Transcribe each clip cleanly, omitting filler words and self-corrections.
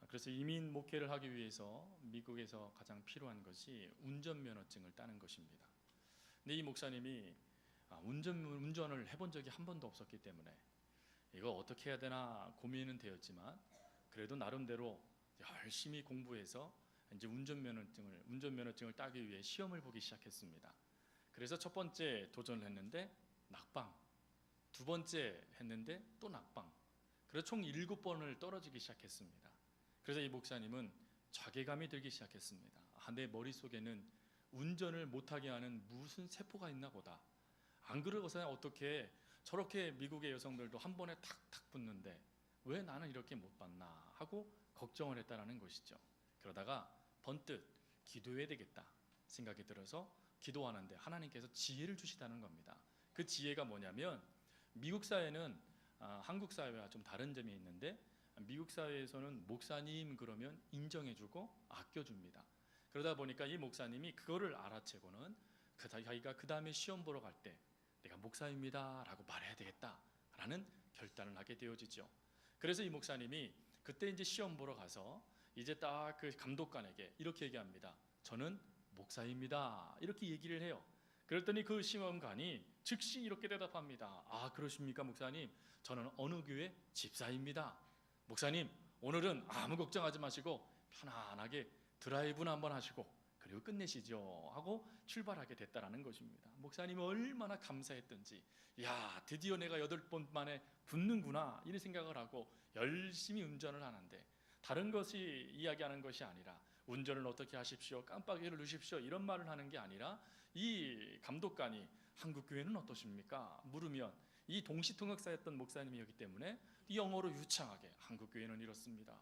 그래서 이민 목회를 하기 위해서 미국에서 가장 필요한 것이 운전면허증을 따는 것입니다. 근데 이 목사님이 운전을 해본 적이 한 번도 없었기 때문에 이거 어떻게 해야 되나 고민은 되었지만 그래도 나름대로 열심히 공부해서 이제 운전면허증을 따기 위해 시험을 보기 시작했습니다. 그래서 첫 번째 도전을 했는데 낙방, 두 번째 했는데 또 낙방. 그래서 총 7번을 떨어지기 시작했습니다. 그래서 이 목사님은 자괴감이 들기 시작했습니다. 내 머릿속에는 운전을 못하게 하는 무슨 세포가 있나 보다. 안 그러고서야 어떻게 저렇게 미국의 여성들도 한 번에 탁탁 붙는데 왜 나는 이렇게 못 받나 하고 걱정을 했다는 것이죠. 그러다가 번뜩 기도해야 되겠다 생각이 들어서 기도하는데 하나님께서 지혜를 주시다는 겁니다. 그 지혜가 뭐냐면 미국 사회는 한국 사회와 좀 다른 점이 있는데 미국 사회에서는 목사님 그러면 인정해주고 아껴줍니다. 그러다 보니까 이 목사님이 그거를 알아채고는 자기가 그 다음에 시험 보러 갈 때 내가 목사입니다 라고 말해야 되겠다 라는 결단을 하게 되어지죠. 그래서 이 목사님이 그때 이제 시험 보러 가서 이제 딱 그 감독관에게 이렇게 얘기합니다. 저는 목사입니다 이렇게 얘기를 해요. 그랬더니 그 시험관이 즉시 이렇게 대답합니다. 그러십니까 목사님? 저는 어느 교회 집사입니다. 목사님 오늘은 아무 걱정하지 마시고 편안하게 드라이브나 한번 하시고 그리고 끝내시죠 하고 출발하게 됐다는 것입니다. 목사님이 얼마나 감사했던지 드디어 내가 8번 만에 붙는구나 이런 생각을 하고 열심히 운전을 하는데 다른 것이 이야기하는 것이 아니라 운전을 어떻게 하십시오 깜빡이를 누십시오 이런 말을 하는 게 아니라 이 감독관이 한국 교회는 어떠십니까 물으면 이 동시통역사였던 목사님이었기 때문에 영어로 유창하게 한국 교회는 이렇습니다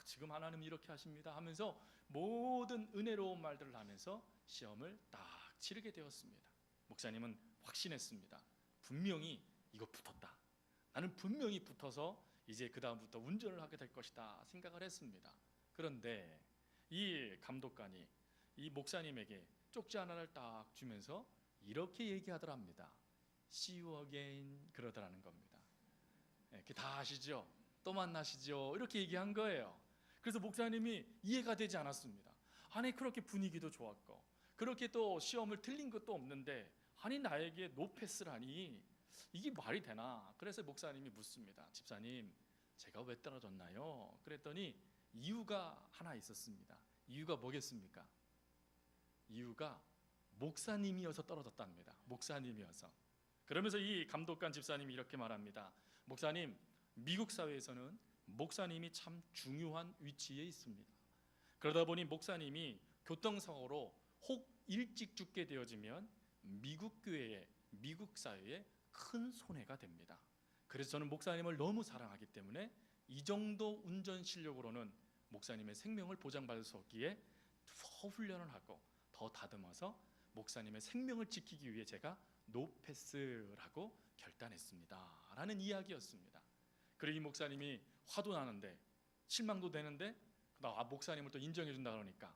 지금 하나님 이렇게 하십니다 하면서 모든 은혜로운 말들을 하면서 시험을 딱 치르게 되었습니다. 목사님은 확신했습니다. 분명히 이거 붙었다. 나는 분명히 붙어서 이제 그 다음부터 운전을 하게 될 것이다 생각을 했습니다. 그런데 이 감독관이 이 목사님에게 쪽지 하나를 딱 주면서 이렇게 얘기하더랍니다. See you again 그러더라는 겁니다. 이렇게 다 아시죠? 또 만나시죠? 이렇게 얘기한 거예요. 그래서 목사님이 이해가 되지 않았습니다. 아니 그렇게 분위기도 좋았고 그렇게 또 시험을 틀린 것도 없는데 아니 나에게 노패스라니 이게 말이 되나? 그래서 목사님이 묻습니다. 집사님 제가 왜 떨어졌나요? 그랬더니 이유가 하나 있었습니다. 이유가 뭐겠습니까? 이유가 목사님이어서 떨어졌답니다. 목사님이어서. 그러면서 이 감독관 집사님이 이렇게 말합니다. 목사님 미국 사회에서는 목사님이 참 중요한 위치에 있습니다. 그러다 보니 목사님이 교통사고로 혹 일찍 죽게 되어지면 미국 교회에 미국 사회에 큰 손해가 됩니다. 그래서 저는 목사님을 너무 사랑하기 때문에 이 정도 운전 실력으로는 목사님의 생명을 보장받을 수 없기에 더 훈련을 하고 더 다듬어서 목사님의 생명을 지키기 위해 제가 노패스라고 결단했습니다 라는 이야기였습니다. 그리고 이 목사님이 화도 나는데 실망도 되는데 목사님을 또 인정해 준다 그러니까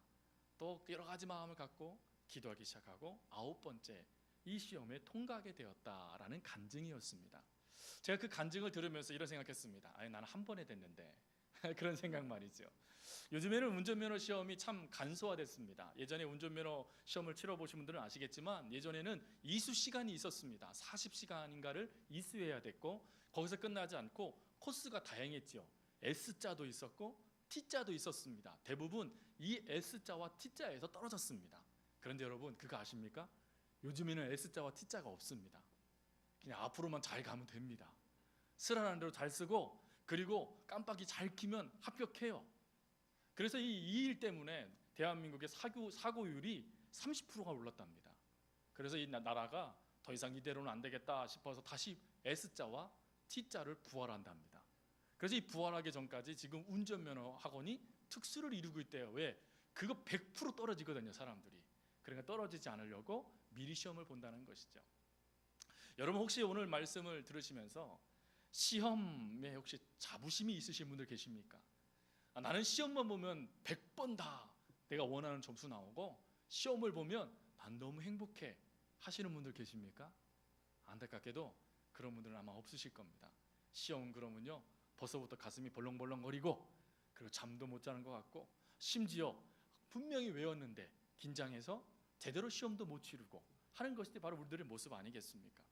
또 여러 가지 마음을 갖고 기도하기 시작하고 9번째 이 시험에 통과하게 되었다라는 간증이었습니다. 제가 그 간증을 들으면서 이런 생각했습니다. 나는 한 번에 됐는데 그런 생각 말이죠. 요즘에는 운전면허 시험이 참 간소화됐습니다. 예전에 운전면허 시험을 치러보신 분들은 아시겠지만 예전에는 이수 시간이 있었습니다. 40시간인가를 이수해야 됐고 거기서 끝나지 않고 코스가 다양했죠. S자도 있었고 T자도 있었습니다. 대부분 이 S자와 T자에서 떨어졌습니다. 그런데 여러분 그거 아십니까? 요즘에는 S자와 T자가 없습니다. 그냥 앞으로만 잘 가면 됩니다. 쓰라는 대로 잘 쓰고 그리고 깜빡이 잘 켜면 합격해요. 그래서 이 일 때문에 대한민국의 사고율이 30%가 올랐답니다. 그래서 이 나라가 더 이상 이대로는 안 되겠다 싶어서 다시 S자와 T자를 부활한답니다. 그래서 이 부활하기 전까지 지금 운전면허 학원이 특수를 이루고 있대요. 왜? 그거 100% 떨어지거든요 사람들이. 그러니까 떨어지지 않으려고 미리 시험을 본다는 것이죠. 여러분 혹시 오늘 말씀을 들으시면서 시험에 혹시 자부심이 있으신 분들 계십니까? 나는 시험만 보면 100번 다 내가 원하는 점수 나오고 시험을 보면 난 너무 행복해 하시는 분들 계십니까? 안타깝게도 그런 분들은 아마 없으실 겁니다. 시험 그러면요 벌써부터 가슴이 벌렁벌렁거리고 그리고 잠도 못 자는 것 같고, 심지어 분명히 외웠는데 긴장해서 제대로 시험도 못 치르고 하는 것이 바로 우리들의 모습 아니겠습니까?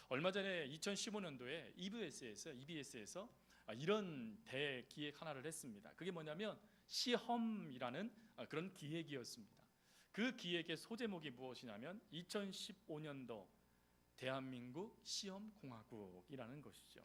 얼마 전에 2015년도에 EBS에서 이런 대기획 하나를 했습니다. 그게 뭐냐면 시험이라는 그런 기획이었습니다. 그 기획의 소제목이 무엇이냐면 2015년도 대한민국 시험공화국이라는 것이죠.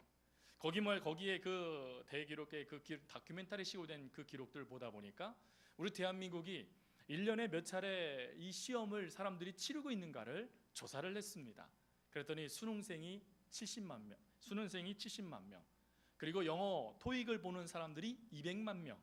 거기에 그 대기록의 다큐멘터리식으로 된 그 기록들을 보다 보니까 우리 대한민국이 1년에 몇 차례 이 시험을 사람들이 치르고 있는가를 조사를 했습니다. 그랬더니 수능생이 70만 명, 그리고 영어 토익을 보는 사람들이 200만 명,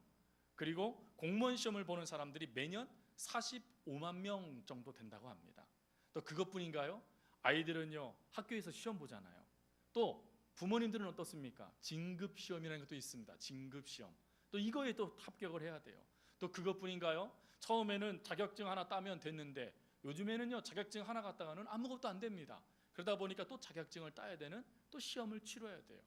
그리고 공무원 시험을 보는 사람들이 매년 45만 명 정도 된다고 합니다. 또 그것뿐인가요? 아이들은요 학교에서 시험 보잖아요. 또 부모님들은 어떻습니까? 진급시험이라는 것도 있습니다. 진급시험. 또 이거에 또 합격을 해야 돼요. 또 그것뿐인가요? 처음에는 자격증 하나 따면 됐는데 요즘에는요 자격증 하나 갖다가는 아무것도 안 됩니다. 그러다 보니까 또 자격증을 따야 되는 또 시험을 치러야 돼요.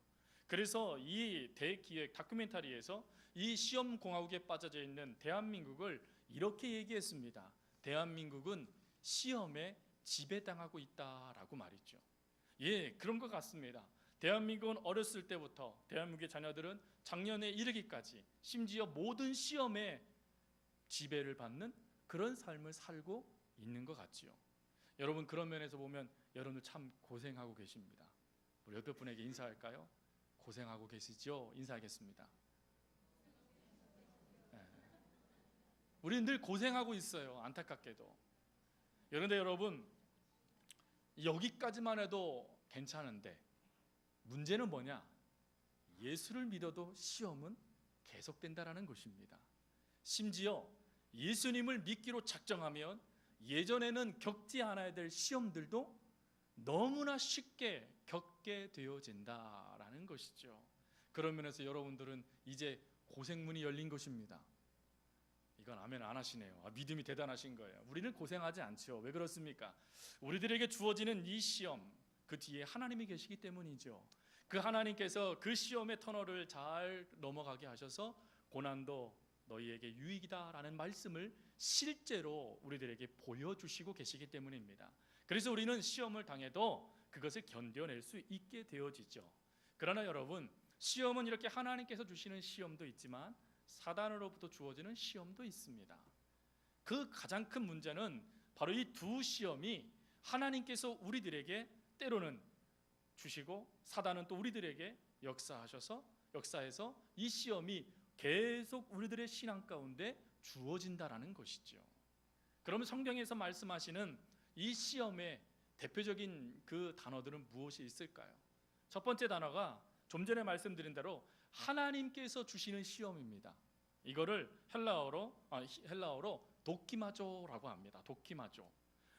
그래서 이 대기획 다큐멘터리에서 이 시험 공화국에 빠져져 있는 대한민국을 이렇게 얘기했습니다. 대한민국은 시험에 지배당하고 있다라고 말이죠. 예, 그런 것 같습니다. 대한민국은 어렸을 때부터 대한민국의 자녀들은 작년에 이르기까지 심지어 모든 시험에 지배를 받는 그런 삶을 살고 있는 것 같지요. 여러분 그런 면에서 보면 여러분들 참 고생하고 계십니다. 우리 옆에 분에게 인사할까요? 고생하고 계시죠? 인사하겠습니다. 네. 우리는 늘 고생하고 있어요. 안타깝게도. 그런데 여러분 여기까지만 해도 괜찮은데 문제는 뭐냐? 예수를 믿어도 시험은 계속된다라는 것입니다. 심지어 예수님을 믿기로 작정하면 예전에는 겪지 않아야 될 시험들도 너무나 쉽게 겪게 되어진다라는 것이죠. 그런 면에서 여러분들은 이제 고생문이 열린 것입니다. 이건 아멘 안 하시네요. 믿음이 대단하신 거예요. 우리는 고생하지 않죠. 왜 그렇습니까? 우리들에게 주어지는 이 시험, 그 뒤에 하나님이 계시기 때문이죠. 그 하나님께서 그 시험의 터널을 잘 넘어가게 하셔서 고난도 너희에게 유익이다라는 말씀을 실제로 우리들에게 보여주시고 계시기 때문입니다. 그래서 우리는 시험을 당해도 그것을 견뎌낼 수 있게 되어지죠. 그러나 여러분 시험은 이렇게 하나님께서 주시는 시험도 있지만 사단으로부터 주어지는 시험도 있습니다. 그 가장 큰 문제는 바로 이 두 시험이 하나님께서 우리들에게 때로는 주시고 사단은 또 우리들에게 역사해서 이 시험이 계속 우리들의 신앙 가운데 주어진다라는 것이죠. 그러면 성경에서 말씀하시는 이 시험의 대표적인 그 단어들은 무엇이 있을까요? 첫 번째 단어가 좀 전에 말씀드린 대로 하나님께서 주시는 시험입니다. 이거를 헬라어로 도키마조라고 합니다. 도키마조.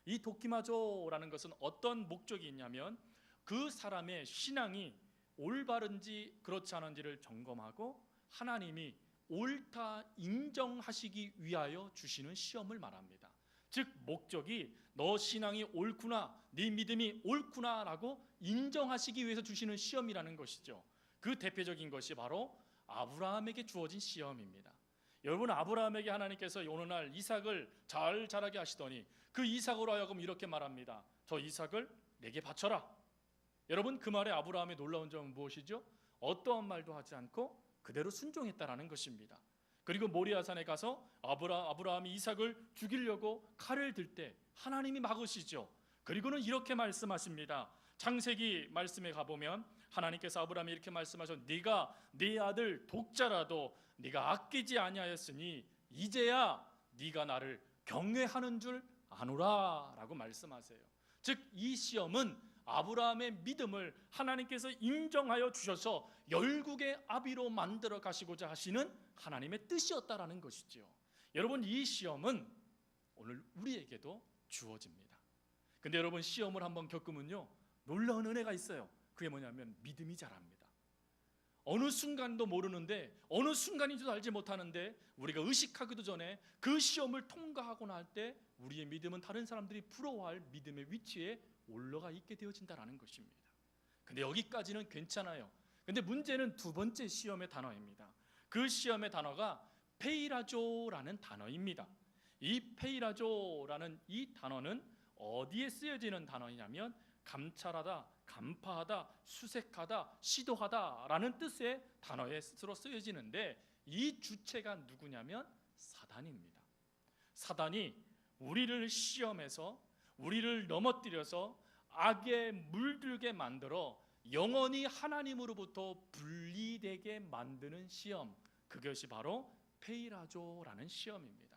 이 도키마조라는 것은 어떤 목적이 있냐면 그 사람의 신앙이 올바른지 그렇지 않은지를 점검하고 하나님이 옳다 인정하시기 위하여 주시는 시험을 말합니다. 즉 목적이 너 신앙이 옳구나, 네 믿음이 옳구나라고 인정하시기 위해서 주시는 시험이라는 것이죠. 그 대표적인 것이 바로 아브라함에게 주어진 시험입니다. 여러분 아브라함에게 하나님께서 어느 날 이삭을 잘 자라게 하시더니 그 이삭으로 하여금 이렇게 말합니다. 저 이삭을 내게 바쳐라. 여러분 그 말에 아브라함의 놀라운 점은 무엇이죠? 어떠한 말도 하지 않고 그대로 순종했다라는 것입니다. 그리고 모리아산에 가서 아브라함이 이삭을 죽이려고 칼을 들 때 하나님이 막으시죠. 그리고는 이렇게 말씀하십니다. 창세기 말씀에 가보면 하나님께서 아브라함이 이렇게 말씀하셔 네가 네 아들 독자라도 네가 아끼지 아니하였으니 이제야 네가 나를 경외하는 줄 아노라 라고 말씀하세요. 즉 이 시험은 아브라함의 믿음을 하나님께서 인정하여 주셔서 열국의 아비로 만들어 가시고자 하시는 하나님의 뜻이었다라는 것이죠. 여러분 이 시험은 오늘 우리에게도 주어집니다. 근데 여러분 시험을 한번 겪으면요 놀라운 은혜가 있어요. 그게 뭐냐면 믿음이 자랍니다. 어느 순간도 모르는데 어느 순간인지도 알지 못하는데 우리가 의식하기도 전에 그 시험을 통과하고 날 때 우리의 믿음은 다른 사람들이 부러워할 믿음의 위치에 올라가 있게 되어진다는 것입니다. 근데 여기까지는 괜찮아요. 근데 문제는 두 번째 시험의 단어입니다. 그 시험의 단어가 페이라조라는 단어입니다. 이 페이라조라는 이 단어는 어디에 쓰여지는 단어냐면 감찰하다, 간파하다, 수색하다, 시도하다라는 뜻의 단어에 스스로 쓰여지는데 이 주체가 누구냐면 사단입니다. 사단이 우리를 시험해서 우리를 넘어뜨려서 악에 물들게 만들어 영원히 하나님으로부터 분리되게 만드는 시험, 그것이 바로 페이라조라는 시험입니다.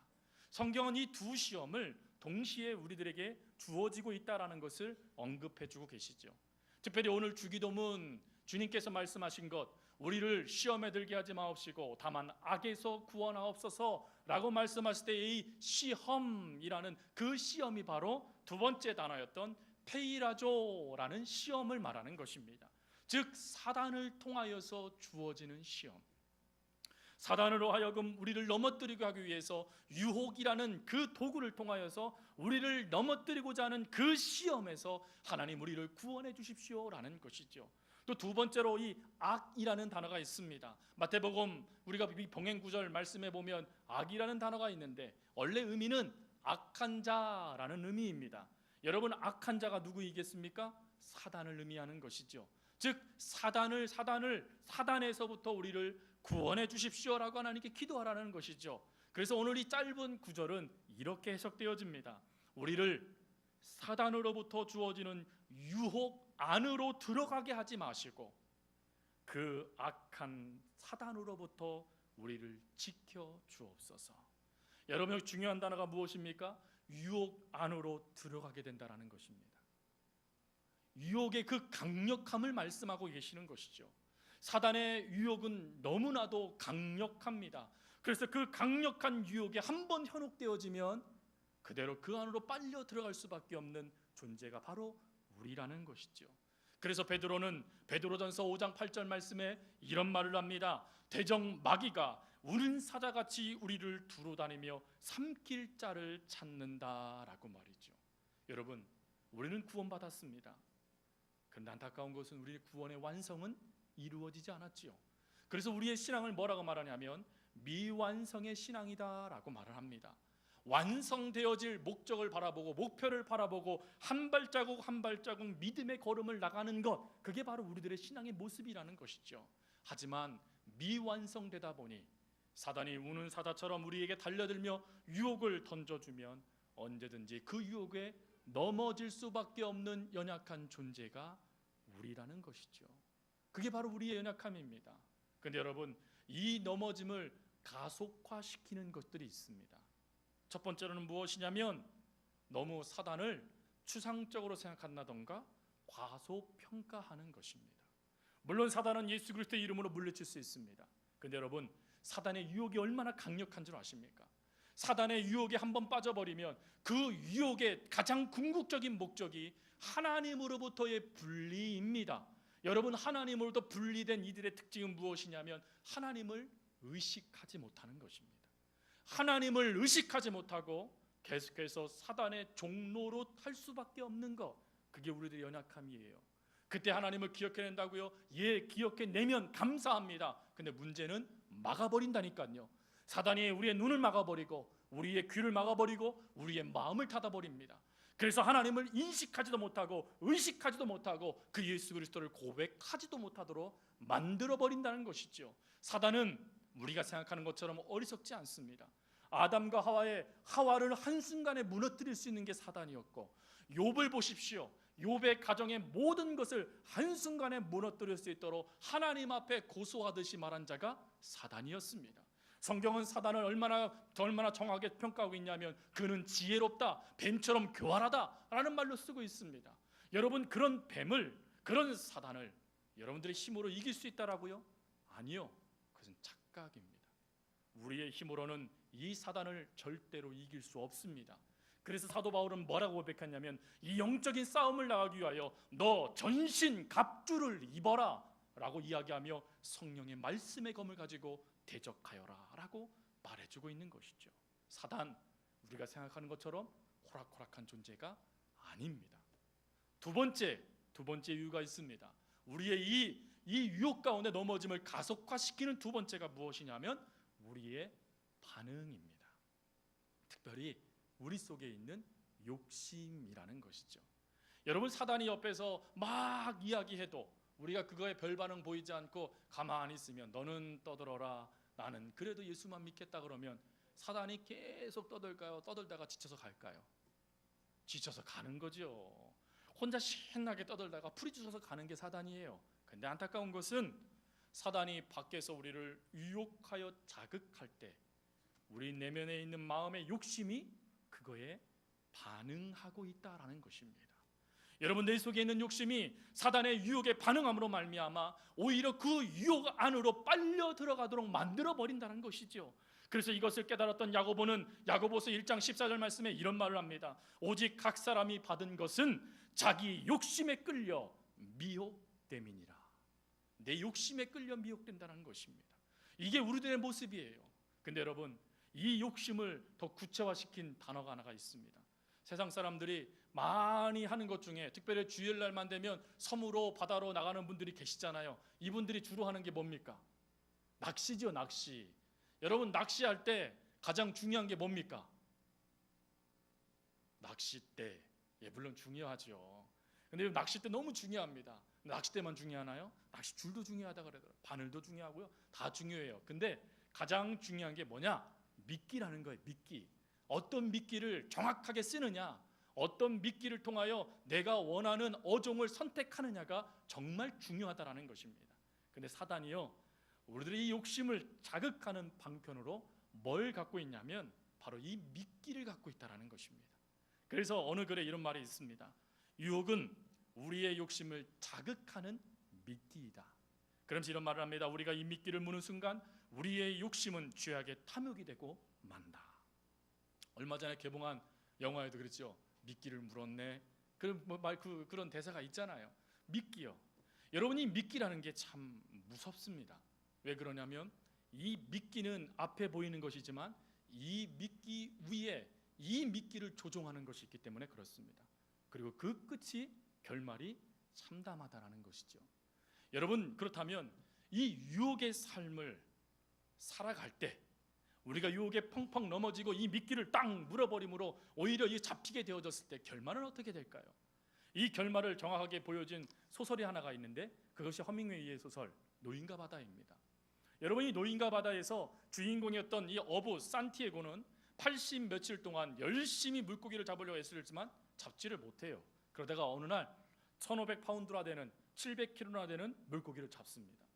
성경은 이 두 시험을 동시에 우리들에게 주어지고 있다는 것을 언급해주고 계시죠. 특별히 오늘 주기도문 주님께서 말씀하신 것, 우리를 시험에 들게 하지 마옵시고 다만 악에서 구원하옵소서라고 말씀하실 때 이 시험이라는 그 시험이 바로 두 번째 단어였던 페이라조라는 시험을 말하는 것입니다. 즉 사단을 통하여서 주어지는 시험, 사단으로 하여금 우리를 넘어뜨리게 하기 위해서 유혹이라는 그 도구를 통하여서 우리를 넘어뜨리고자 하는 그 시험에서 하나님 우리를 구원해 주십시오라는 것이죠. 또 두 번째로 이 악이라는 단어가 있습니다. 마태복음 우리가 병행 구절 말씀해 보면 악이라는 단어가 있는데 원래 의미는 악한 자라는 의미입니다. 여러분, 악한 자가 누구이겠습니까? 사단을 의미하는 것이죠. 즉 사단에서부터 우리를 구원해 주십시오라고 하나님께 기도하라는 것이죠. 그래서 오늘 이 짧은 구절은 이렇게 해석되어집니다. 우리를 사단으로부터 주어지는 유혹 안으로 들어가게 하지 마시고 그 악한 사단으로부터 우리를 지켜 주옵소서. 여러분, 중요한 단어가 무엇입니까? 유혹 안으로 들어가게 된다는 것입니다. 유혹의 그 강력함을 말씀하고 계시는 것이죠. 사단의 유혹은 너무나도 강력합니다. 그래서 그 강력한 유혹에 한번 현혹되어지면 그대로 그 안으로 빨려 들어갈 수밖에 없는 존재가 바로 우리라는 것이죠. 그래서 베드로는 베드로전서 5장 8절 말씀에 이런 말을 합니다. 대적 마귀가 우는 사자같이 우리를 두루다니며 삼킬 자를 찾는다라고 말이죠. 여러분, 우리는 구원받았습니다. 그런데 안타까운 것은 우리의 구원의 완성은 이루어지지 않았지요. 그래서 우리의 신앙을 뭐라고 말하냐면 미완성의 신앙이다라고 말을 합니다. 완성되어질 목적을 바라보고 목표를 바라보고 한 발자국 한 발자국 믿음의 걸음을 나가는 것, 그게 바로 우리들의 신앙의 모습이라는 것이죠. 하지만 미완성되다 보니 사단이 우는 사자처럼 우리에게 달려들며 유혹을 던져주면 언제든지 그 유혹에 넘어질 수밖에 없는 연약한 존재가 우리라는 것이죠. 그게 바로 우리의 연약함입니다. 그런데 여러분, 이 넘어짐을 가속화시키는 것들이 있습니다. 첫 번째로는 무엇이냐면 너무 사단을 추상적으로 생각한다던가 과소평가하는 것입니다. 물론 사단은 예수 그리스도의 이름으로 물리칠 수 있습니다. 그런데 여러분, 사단의 유혹이 얼마나 강력한 줄 아십니까? 사단의 유혹에 한번 빠져버리면 그 유혹의 가장 궁극적인 목적이 하나님으로부터의 분리입니다. 여러분, 하나님으로부터 분리된 이들의 특징은 무엇이냐면 하나님을 의식하지 못하는 것입니다. 하나님을 의식하지 못하고 계속해서 사단의 종로로 탈 수밖에 없는 것, 그게 우리들의 연약함이에요. 그때 하나님을 기억해낸다고요? 예, 기억해내면 감사합니다. 근데 문제는 막아버린다니까요. 사단이 우리의 눈을 막아버리고 우리의 귀를 막아버리고 우리의 마음을 닫아버립니다. 그래서 하나님을 인식하지도 못하고 의식하지도 못하고 그 예수 그리스도를 고백하지도 못하도록 만들어버린다는 것이죠. 사단은 우리가 생각하는 것처럼 어리석지 않습니다. 아담과 하와를 한순간에 무너뜨릴 수 있는 게 사단이었고, 욥을 보십시오. 욥의 가정의 모든 것을 한순간에 무너뜨릴 수 있도록 하나님 앞에 고소하듯이 말한 자가 사단이었습니다. 성경은 사단을 얼마나 정확하게 평가하고 있냐면 그는 지혜롭다, 뱀처럼 교활하다라는 말로 쓰고 있습니다. 여러분, 그런 뱀을, 그런 사단을 여러분들의 힘으로 이길 수 있다라고요? 아니요, 그것은 착각입니다. 우리의 힘으로는 이 사단을 절대로 이길 수 없습니다. 그래서 사도 바울은 뭐라고 고백했냐면 이 영적인 싸움을 나가기 위하여 너 전신 갑주를 입어라 라고 이야기하며 성령의 말씀의 검을 가지고 대적하여라 라고 말해주고 있는 것이죠. 사단, 우리가 생각하는 것처럼 호락호락한 존재가 아닙니다. 두 번째 이유가 있습니다. 우리의 이 이 유혹 가운데 넘어짐을 가속화시키는 두 번째가 무엇이냐면 우리의 반응입니다. 특별히 우리 속에 있는 욕심이라는 것이죠. 여러분, 사단이 옆에서 막 이야기해도 우리가 그거에 별 반응 보이지 않고 가만히 있으면 너는 떠들어라, 나는 그래도 예수만 믿겠다 그러면 사단이 계속 떠들까요? 떠들다가 지쳐서 갈까요? 지쳐서 가는 거죠. 혼자 신나게 떠들다가 풀이 주셔서 가는 게 사단이에요. 근데 안타까운 것은 사단이 밖에서 우리를 유혹하여 자극할 때 우리 내면에 있는 마음의 욕심이 그거에 반응하고 있다라는 것입니다. 여러분, 내 속에 있는 욕심이 사단의 유혹에 반응함으로 말미암아 오히려 그 유혹 안으로 빨려 들어가도록 만들어 버린다는 것이죠. 그래서 이것을 깨달았던 야고보는 야고보서 1장 14절 말씀에 이런 말을 합니다. 오직 각 사람이 받은 것은 자기 욕심에 끌려 미혹됨이니라. 내 욕심에 끌려 미혹된다는 것입니다. 이게 우리들의 모습이에요. 근데 여러분, 이 욕심을 더 구체화시킨 단어가 하나가 있습니다. 세상 사람들이 많이 하는 것 중에 특별히 주일날만 되면 섬으로 바다로 나가는 분들이 계시잖아요. 이분들이 주로 하는 게 뭡니까? 낚시죠, 낚시. 여러분, 낚시할 때 가장 중요한 게 뭡니까? 낚싯대. 예, 물론 중요하죠. 근데 낚싯대 너무 중요합니다. 낚싯대만 중요하나요? 낚싯줄도 중요하다 그러더라고요. 바늘도 중요하고요. 다 중요해요. 근데 가장 중요한 게 뭐냐? 미끼라는 거예요. 미끼. 어떤 미끼를 정확하게 쓰느냐, 어떤 미끼를 통하여 내가 원하는 어종을 선택하느냐가 정말 중요하다라는 것입니다. 근데 사단이요, 우리들의 이 욕심을 자극하는 방편으로 뭘 갖고 있냐면 바로 이 미끼를 갖고 있다라는 것입니다. 그래서 어느 글에 이런 말이 있습니다. 유혹은 우리의 욕심을 자극하는 미끼이다. 그러면서 이런 말을 합니다. 우리가 이 미끼를 무는 순간 우리의 욕심은 죄악의 탐욕이 되고 만다. 얼마 전에 개봉한 영화에도 그랬죠. 미끼를 물었네. 그런 대사가 있잖아요. 미끼요. 여러분이 미끼라는 게 참 무섭습니다. 왜 그러냐면 이 미끼는 앞에 보이는 것이지만 이 미끼 위에 이 미끼를 조종하는 것이 있기 때문에 그렇습니다. 그리고 그 끝이 결말이 참담하다라는 것이죠. 여러분, 그렇다면 이 유혹의 삶을 살아갈 때 우리가 유혹에 펑펑 넘어지고 이 미끼를 딱 물어버림으로 오히려 이 잡히게 되어졌을 때 결말은 어떻게 될까요? 이 결말을 정확하게 보여준 소설이 하나가 있는데 그것이 허밍웨이의 소설 노인과 바다입니다. 여러분, 이 노인과 바다에서 주인공이었던 이 어부 산티아고는 80 며칠 동안 열심히 물고기를 잡으려고 애쓰지만 잡지를 못해요. 그러다가 어느 날 1500파운드나 되는 700kg나 되는 물고기를 잡습니다.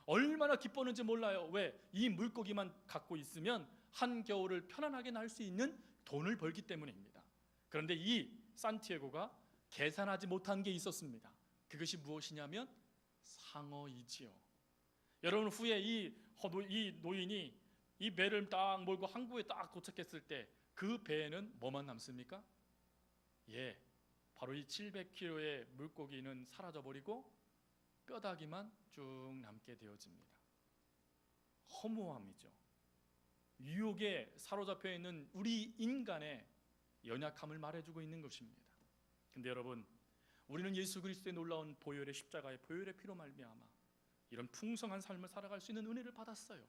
얼마나 기뻤는지 몰라요. 왜? 이 물고기만 갖고 있으면 한겨울을 편안하게 날 수 있는 돈을 벌기 때문입니다. 그런데 이 산티아고가 계산하지 못한 게 있었습니다. 그것이 무엇이냐면 상어이지요. 여러분, 후에 이 노인이 이 배를 딱 몰고 항구에 딱 도착했을 때 그 배에는 뭐만 남습니까? 예, 바로 이 700kg의 물고기는 사라져버리고 뼈다귀만 쭉 남게 되어집니다. 허무함이죠. 유혹에 사로잡혀 있는 우리 인간의 연약함을 말해주고 있는 것입니다. 근데 여러분, 우리는 예수 그리스도의 놀라운 보혈의 십자가의 보혈의 피로 말미암아 이런 풍성한 삶을 살아갈 수 있는 은혜를 받았어요.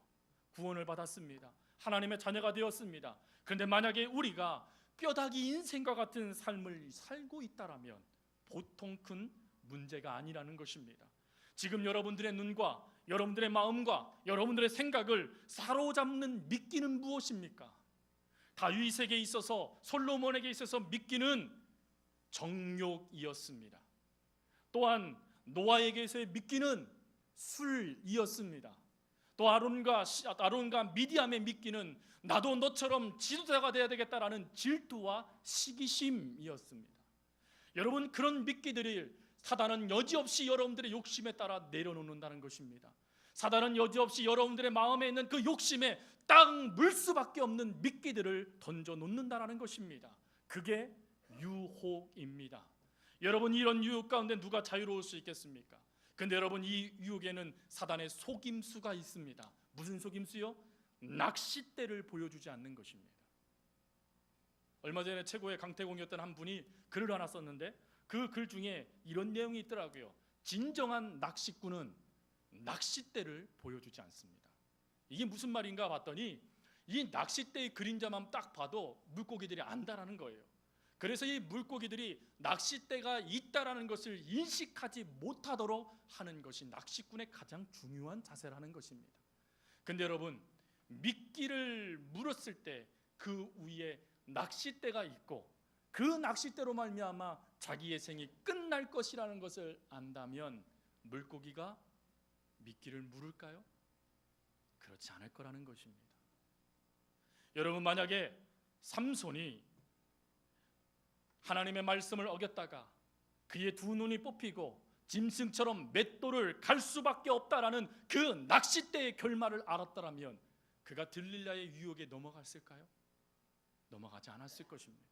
구원을 받았습니다. 하나님의 자녀가 되었습니다. 그런데 만약에 우리가 뼈다귀 인생과 같은 삶을 살고 있다라면 보통 큰 문제가 아니라는 것입니다. 지금 여러분들의 눈과 여러분들의 마음과 여러분들의 생각을 사로잡는 미끼는 무엇입니까? 다윗에게 있어서, 솔로몬에게 있어서 미끼는 정욕이었습니다. 또한 노아에게서의 미끼는 술이었습니다. 또 아론과 미디암의 미끼는 나도 너처럼 지도자가 되어야 되겠다라는 질투와 시기심이었습니다. 여러분, 그런 미끼들을 사단은 여지없이 여러분들의 욕심에 따라 내려놓는다는 것입니다. 사단은 여지없이 여러분들의 마음에 있는 그 욕심에 딱 물 수밖에 없는 미끼들을 던져놓는다는 것입니다. 그게 유혹입니다. 여러분, 이런 유혹 가운데 누가 자유로울 수 있겠습니까? 근데 여러분, 이 유혹에는 사단의 속임수가 있습니다. 무슨 속임수요? 낚싯대를 보여주지 않는 것입니다. 얼마 전에 최고의 강태공이었던 한 분이 글을 하나 썼는데 그 글 중에 이런 내용이 있더라고요. 진정한 낚시꾼은 낚싯대를 보여주지 않습니다. 이게 무슨 말인가 봤더니 이 낚싯대의 그림자만 딱 봐도 물고기들이 안다라는 거예요. 그래서 이 물고기들이 낚싯대가 있다라는 것을 인식하지 못하도록 하는 것이 낚시꾼의 가장 중요한 자세라는 것입니다. 근데 여러분, 미끼를 물었을 때 그 위에 낚싯대가 있고 그 낚싯대로 말미암아 자기의 생이 끝날 것이라는 것을 안다면 물고기가 미끼를 물을까요? 그렇지 않을 거라는 것입니다. 여러분, 만약에 삼손이 하나님의 말씀을 어겼다가 그의 두 눈이 뽑히고 짐승처럼 맷돌을 갈 수밖에 없다라는 그 낚싯대의 결말을 알았더라면 그가 들릴라의 유혹에 넘어갔을까요? 넘어가지 않았을 것입니다.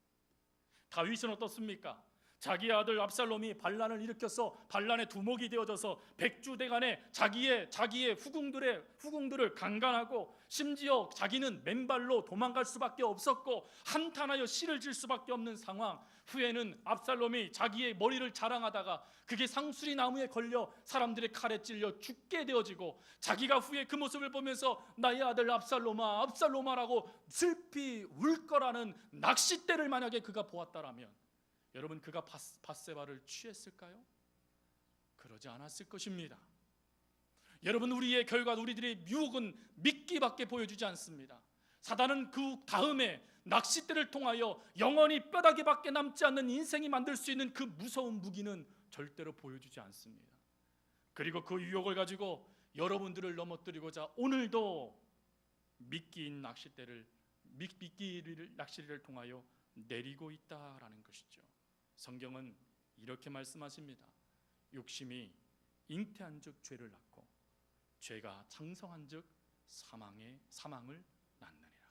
다윗은 어떻습니까? 자기의 아들 압살롬이 반란을 일으켜서 반란의 두목이 되어져서 백주대간에 자기의 후궁들을 강간하고 심지어 자기는 맨발로 도망갈 수밖에 없었고 한탄하여 시를 질 수밖에 없는 상황. 후에는 압살롬이 자기의 머리를 자랑하다가 그게 상수리 나무에 걸려 사람들의 칼에 찔려 죽게 되어지고 자기가 후에 그 모습을 보면서 나의 아들 압살롬아 압살롬아라고 슬피 울 거라는 낚싯대를 만약에 그가 보았다라면 여러분, 그가 밧세바를 취했을까요? 그러지 않았을 것입니다. 여러분, 우리의 결과, 우리들의 유혹은 미끼밖에 보여주지 않습니다. 사단은 그 다음에 낚싯대를 통하여 영원히 뼈다귀밖에 남지 않는 인생이 만들 수 있는 그 무서운 무기는 절대로 보여주지 않습니다. 그리고 그 유혹을 가지고 여러분들을 넘어뜨리고자 오늘도 미끼인 낚싯대를 낚시를 통하여 내리고 있다라는 것이죠. 성경은 이렇게 말씀하십니다. 욕심이 잉태한즉 죄를 낳고 죄가 장성한즉 사망을 낳느니라.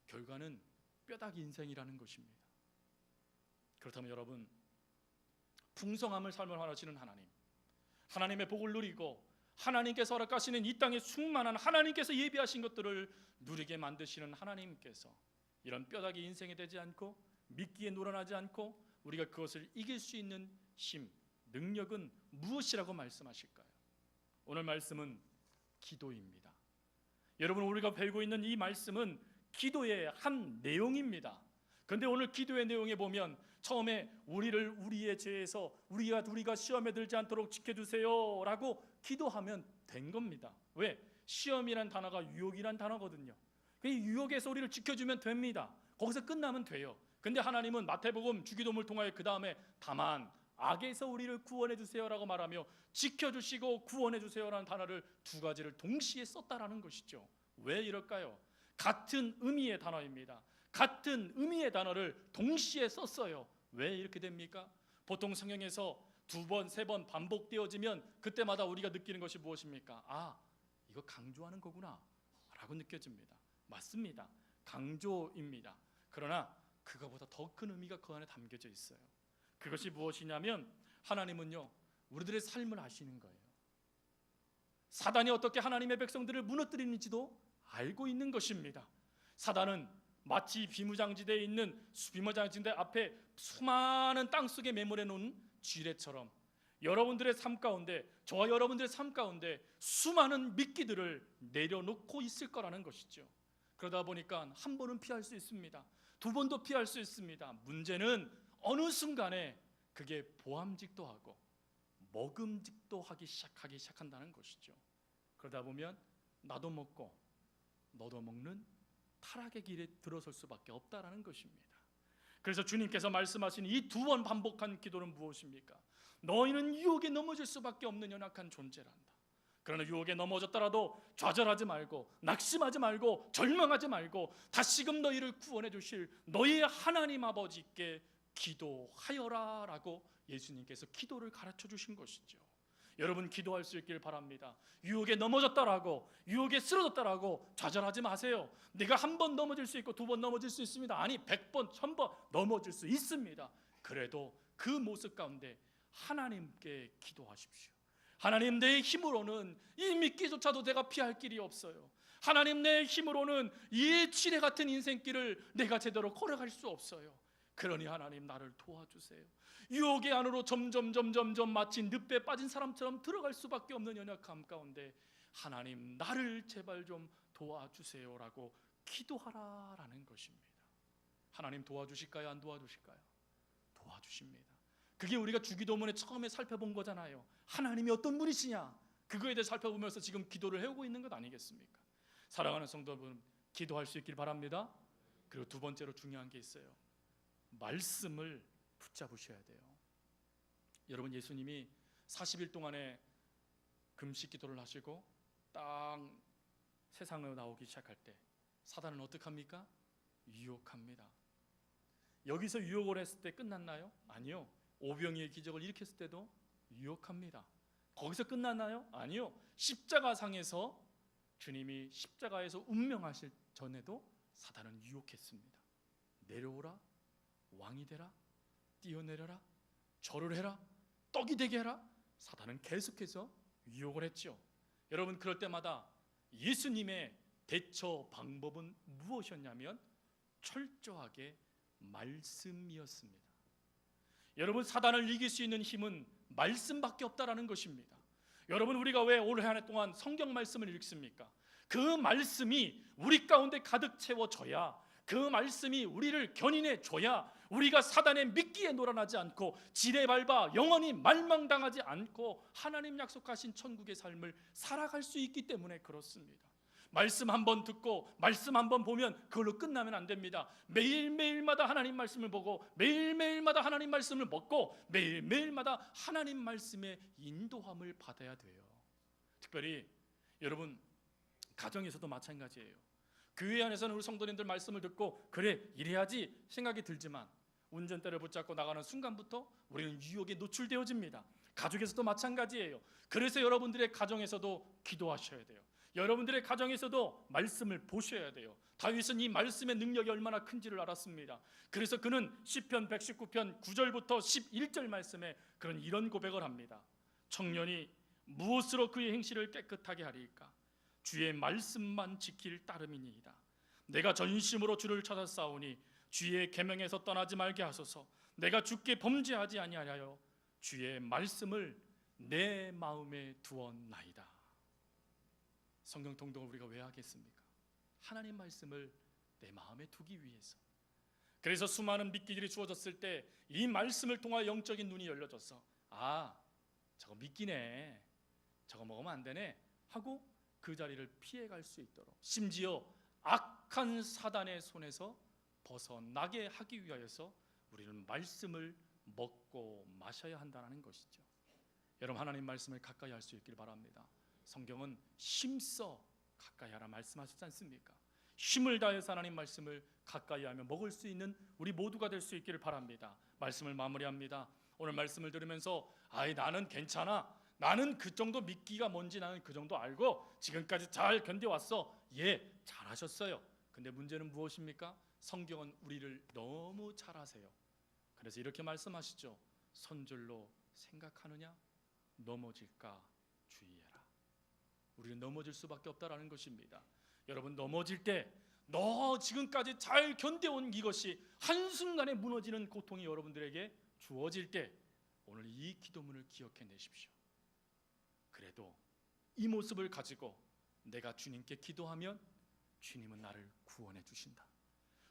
결과는 뼈다귀 인생이라는 것입니다. 그렇다면 여러분, 풍성함을 삶을 원하시는 하나님의 복을 누리고 하나님께서 허락하시는 이 땅의 충만한 하나님께서 예비하신 것들을 누리게 만드시는 하나님께서 이런 뼈다귀 인생이 되지 않고 미끼에 놀아나지 않고 우리가 그것을 이길 수 있는 힘, 능력은 무엇이라고 말씀하실까요? 오늘 말씀은 기도입니다. 여러분, 우리가 배우고 있는 이 말씀은 기도의 한 내용입니다. 그런데 오늘 기도의 내용에 보면 처음에 우리의 죄에서 우리가 시험에 들지 않도록 지켜주세요 라고 기도하면 된 겁니다. 왜? 시험이란 단어가 유혹이란 단어거든요. 그 유혹에서 우리를 지켜주면 됩니다. 거기서 끝나면 돼요. 근데 하나님은 마태복음 주기도문을 통하여 그 다음에 다만 악에서 우리를 구원해 주세요라고 말하며 지켜주시고 구원해 주세요라는 단어를 두 가지를 동시에 썼다라는 것이죠. 왜 이럴까요? 같은 의미의 단어입니다. 같은 의미의 단어를 동시에 썼어요. 왜 이렇게 됩니까? 보통 성경에서 두 번, 세 번 반복되어지면 그때마다 우리가 느끼는 것이 무엇입니까? 아, 이거 강조하는 거구나 라고 느껴집니다. 맞습니다. 강조입니다. 그러나 그거보다 더 큰 의미가 그 안에 담겨져 있어요. 그것이 무엇이냐면 하나님은요, 우리들의 삶을 아시는 거예요. 사단이 어떻게 하나님의 백성들을 무너뜨리는지도 알고 있는 것입니다. 사단은 마치 비무장지대에 있는 비무장지대 앞에 수많은 땅속에 매몰해 놓은 쥐레처럼 여러분들의 삶 가운데, 저와 여러분들의 삶 가운데 수많은 미끼들을 내려놓고 있을 거라는 것이죠. 그러다 보니까 한 번은 피할 수 있습니다. 두 번도 피할 수 있습니다. 문제는 어느 순간에 그게 보암직도 하고 먹음직도 하기 시작한다는 것이죠. 그러다 보면 나도 먹고 너도 먹는 타락의 길에 들어설 수밖에 없다라는 것입니다. 그래서 주님께서 말씀하신 이 두 번 반복한 기도는 무엇입니까? 너희는 유혹에 넘어질 수밖에 없는 연약한 존재란다. 그러나 유혹에 넘어졌더라도 좌절하지 말고 낙심하지 말고 절망하지 말고 다시금 너희를 구원해 주실 너희의 하나님 아버지께 기도하여라 라고 예수님께서 기도를 가르쳐 주신 것이죠. 여러분, 기도할 수 있길 바랍니다. 유혹에 넘어졌다라고, 유혹에 쓰러졌다라고 좌절하지 마세요. 내가 한 번 넘어질 수 있고 두 번 넘어질 수 있습니다. 아니, 100번, 1000번 넘어질 수 있습니다. 그래도 그 모습 가운데 하나님께 기도하십시오. 하나님, 내 힘으로는 이 미끼조차도 내가 피할 길이 없어요. 하나님, 내 힘으로는 이 지뢰 같은 인생길을 내가 제대로 걸어갈 수 없어요. 그러니 하나님 나를 도와주세요. 유혹의 안으로 점점 마치 늪에 빠진 사람처럼 들어갈 수밖에 없는 연약함 가운데 하나님 나를 제발 좀 도와주세요라고 기도하라라는 것입니다. 하나님 도와주실까요? 안 도와주실까요? 도와주십니다. 그게 우리가 주기도문에 처음에 살펴본 거잖아요. 하나님이 어떤 분이시냐, 그거에 대해 살펴보면서 지금 기도를 해오고 있는 것 아니겠습니까? 사랑하는 성도 여러분, 기도할 수 있길 바랍니다. 그리고 두 번째로 중요한 게 있어요. 말씀을 붙잡으셔야 돼요. 여러분, 예수님이 40일 동안에 금식 기도를 하시고 딱 세상으로 나오기 시작할 때 사단은 어떻게 합니까? 유혹합니다. 여기서 유혹을 했을 때 끝났나요? 아니요. 오병이의 기적을 일으켰을 때도 유혹합니다. 거기서 끝났나요? 아니요. 십자가상에서 주님이 십자가에서 운명하실 전에도 사단은 유혹했습니다. 내려오라, 왕이 되라, 뛰어내려라, 절을 해라, 떡이 되게 해라. 사단은 계속해서 유혹을 했죠. 여러분, 그럴 때마다 예수님의 대처 방법은 무엇이었냐면 철저하게 말씀이었습니다. 여러분, 사단을 이길 수 있는 힘은 말씀밖에 없다라는 것입니다. 여러분, 우리가 왜 올 한 해 동안 성경 말씀을 읽습니까? 그 말씀이 우리 가운데 가득 채워져야, 그 말씀이 우리를 견인해 줘야 우리가 사단의 미끼에 놀아나지 않고 지뢰밟아 영원히 말망당하지 않고 하나님 약속하신 천국의 삶을 살아갈 수 있기 때문에 그렇습니다. 말씀 한번 듣고 말씀 한번 보면 그걸로 끝나면 안 됩니다. 매일매일마다 하나님 말씀을 보고 매일매일마다 하나님 말씀을 먹고 매일매일마다 하나님 말씀의 인도함을 받아야 돼요. 특별히 여러분, 가정에서도 마찬가지예요. 교회 안에서는 우리 성도님들 말씀을 듣고 그래 이래야지 생각이 들지만 운전대를 붙잡고 나가는 순간부터 우리는 유혹에 노출되어집니다. 가족에서도 마찬가지예요. 그래서 여러분들의 가정에서도 기도하셔야 돼요. 여러분들의 가정에서도 말씀을 보셔야 돼요. 다윗은 이 말씀의 능력이 얼마나 큰지를 알았습니다. 그래서 그는 시편 119편 9절부터 11절 말씀에 이런 고백을 합니다. 청년이 무엇으로 그의 행실을 깨끗하게 하리까? 주의 말씀만 지킬 따름이니이다. 내가 전심으로 주를 찾아 싸우니 주의 계명에서 떠나지 말게 하소서. 내가 주께 범죄하지 아니하여 주의 말씀을 내 마음에 두었나이다. 성경 통독을 우리가 왜 하겠습니까? 하나님 말씀을 내 마음에 두기 위해서. 그래서 수많은 미끼들이 주어졌을 때 이 말씀을 통하여 영적인 눈이 열려져서 아, 저거 미끼네, 저거 먹으면 안 되네 하고 그 자리를 피해갈 수 있도록, 심지어 악한 사단의 손에서 벗어나게 하기 위하여서 우리는 말씀을 먹고 마셔야 한다는 것이죠. 여러분, 하나님 말씀을 가까이 할 수 있길 바랍니다. 성경은 힘써 가까이 하라 말씀하시지 않습니까? 힘을 다해서 하나님 말씀을 가까이 하며 먹을 수 있는 우리 모두가 될 수 있기를 바랍니다. 말씀을 마무리합니다. 오늘 말씀을 들으면서 나는 괜찮아, 나는 그 정도 미끼가 뭔지 나는 그 정도 알고 지금까지 잘 견뎌왔어. 예, 잘하셨어요. 근데 문제는 무엇입니까? 성경은 우리를 너무 잘 아세요. 그래서 이렇게 말씀하시죠. 손절로 생각하느냐? 넘어질까 주의해라. 우리는 넘어질 수밖에 없다라는 것입니다. 여러분, 넘어질 때 너 지금까지 잘 견뎌온 이것이 한순간에 무너지는 고통이 여러분들에게 주어질 때 오늘 이 기도문을 기억해 내십시오. 그래도 이 모습을 가지고 내가 주님께 기도하면 주님은 나를 구원해 주신다.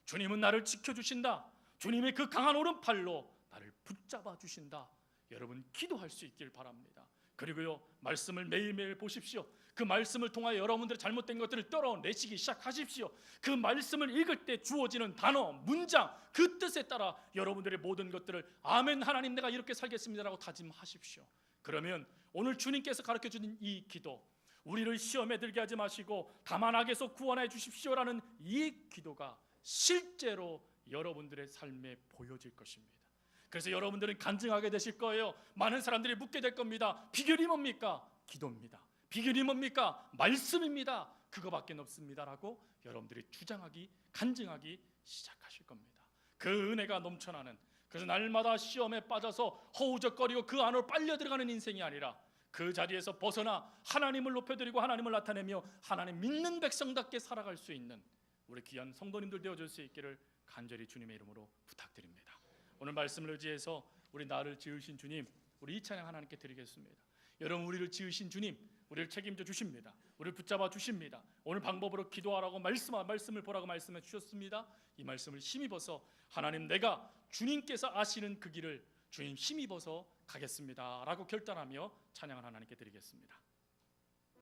주님은 나를 지켜주신다. 주님의 그 강한 오른팔로 나를 붙잡아 주신다. 여러분, 기도할 수 있길 바랍니다. 그리고요, 말씀을 매일매일 보십시오. 그 말씀을 통하여 여러분들의 잘못된 것들을 떨어내시기 시작하십시오. 그 말씀을 읽을 때 주어지는 단어, 문장, 그 뜻에 따라 여러분들의 모든 것들을 아멘, 하나님 내가 이렇게 살겠습니다라고 다짐하십시오. 그러면 오늘 주님께서 가르쳐주는 이 기도, 우리를 시험에 들게 하지 마시고 다만 악에서 구원해 주십시오라는 이 기도가 실제로 여러분들의 삶에 보여질 것입니다. 그래서 여러분들은 간증하게 되실 거예요. 많은 사람들이 묻게 될 겁니다. 비결이 뭡니까? 기도입니다. 비결이 뭡니까? 말씀입니다. 그거밖에 없습니다라고 여러분들이 주장하기, 간증하기 시작하실 겁니다. 그 은혜가 넘쳐나는, 그래서 날마다 시험에 빠져서 허우적거리고 그 안으로 빨려 들어가는 인생이 아니라 그 자리에서 벗어나 하나님을 높여드리고 하나님을 나타내며 하나님 믿는 백성답게 살아갈 수 있는 우리 귀한 성도님들 되어줄 수 있기를 간절히 주님의 이름으로 부탁드립니다. 오늘 말씀을 의지해서 우리 나를 지으신 주님, 우리 이 찬양 하나님께 드리겠습니다. 여러분, 우리를 지으신 주님, 우리를 책임져 주십니다. 우리를 붙잡아 주십니다. 오늘 방법으로 기도하라고 말씀을 보라고 말씀해 주셨습니다. 이 말씀을 힘입어서 하나님, 내가 주님께서 아시는 그 길을 주님 힘입어서 가겠습니다 라고 결단하며 찬양을 하나님께 드리겠습니다.